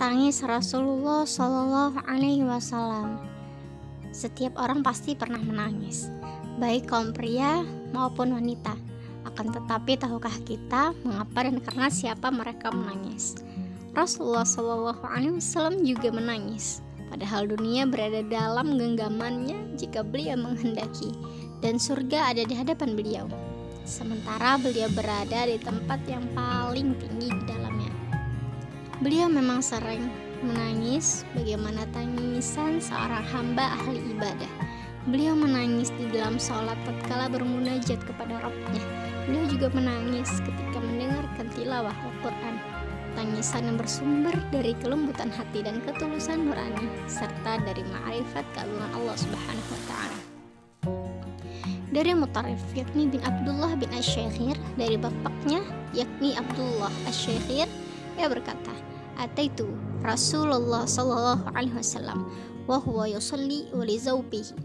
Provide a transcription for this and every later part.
tangis Rasulullah Shallallahu Alaihi Wasallam. Setiap orang pasti pernah menangis, baik kaum pria maupun wanita. Akan tetapi tahukah kita mengapa dan karena siapa mereka menangis? Rasulullah Shallallahu Alaihi Wasallam juga menangis, padahal dunia berada dalam genggamannya jika beliau menghendaki, dan surga ada di hadapan beliau, sementara beliau berada di tempat yang paling tinggi di dalamnya. Beliau memang sering menangis bagaimana tangisan seorang hamba ahli ibadah. Beliau menangis di dalam sholat tatkala bermunajat kepada Rabb-Nya. Beliau juga menangis ketika mendengarkan tilawah Al-Quran. Tangisan yang bersumber dari kelembutan hati dan ketulusan nurani, serta dari ma'rifat keagungan Allah Subhanahu wa Ta'ala. Dari Mutarrif yakni bin Abdullah bin Asy-Syakhir, dari bapaknya yakni Abdullah Asy-Syakhir, ia berkata, "Ataitu Rasulullah sallallahu alaihi wasallam wa huwa yusalli wa li zawbihi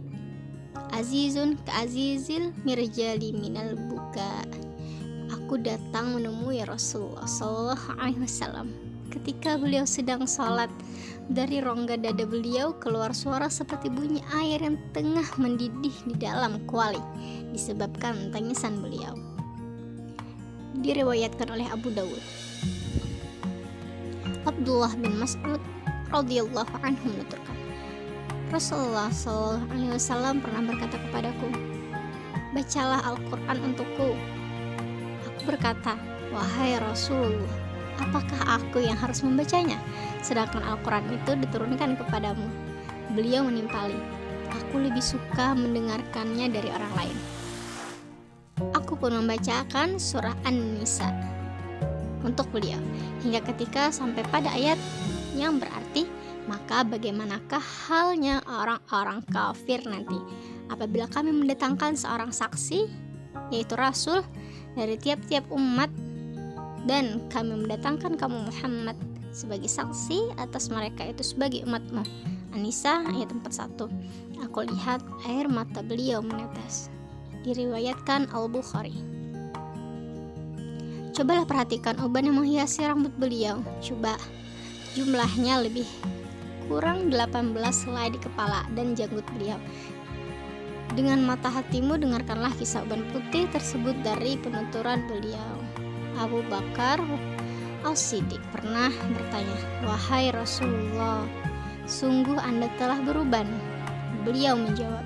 azizun ka azizil mirjali minal buka." Aku datang menemui Rasulullah sallallahu alaihi wasallam ketika beliau sedang sholat. Dari rongga dada beliau keluar suara seperti bunyi air yang tengah mendidih di dalam kuali, disebabkan tangisan beliau. Diriwayatkan oleh Abu Dawud. Abdullah bin Mas'ud radhiyallahu anhu menuturkan, Rasulullah sallallahu alaihi wasallam pernah berkata kepadaku, "Bacalah Al-Quran untukku." Aku berkata, "Wahai Rasulullah, apakah aku yang harus membacanya? Sedangkan Al-Quran itu diturunkan kepadamu." Beliau menimpali, "Aku lebih suka mendengarkannya dari orang lain." Aku pun membacakan surah An-Nisa untuk beliau hingga ketika sampai pada ayat yang berarti, "Maka bagaimanakah halnya orang-orang kafir nanti apabila kami mendatangkan seorang saksi, yaitu Rasul, dari tiap-tiap umat, dan kami mendatangkan kamu Muhammad sebagai saksi atas mereka itu sebagai umatmu." An-Nisa ayat 41. Aku lihat air mata beliau menetes. Diriwayatkan Al-Bukhari. Cobalah perhatikan uban yang menghiasi rambut beliau. Coba, jumlahnya lebih kurang 18 helai di kepala dan janggut beliau. Dengan mata hatimu dengarkanlah kisah uban putih tersebut dari penuturan beliau. Abu Bakar As-Siddiq pernah bertanya, "Wahai Rasulullah, sungguh Anda telah beruban?" Beliau menjawab,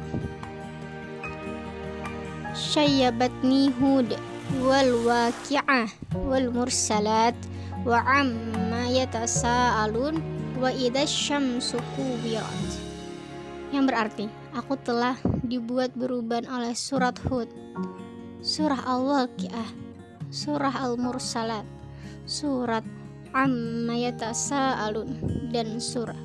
"Syayyabatni Hud wal waqi'ah wal mursalat wa amma yatasaalun wa idza syamsu kuwirat." Yang berarti, aku telah dibuat beruban oleh surat Hud, surah Al-Waqi'ah, surah Al-Mursalat, surat Amma Yatasaalun, dan surah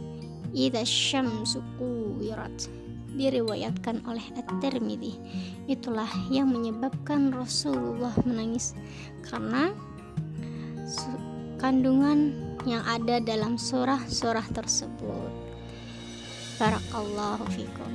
Idza Syamsu Kuwirat. Diriwayatkan oleh At-Tirmidzi. Itulah yang menyebabkan Rasulullah menangis, karena kandungan yang ada dalam surah-surah tersebut. Barakallahu fikum.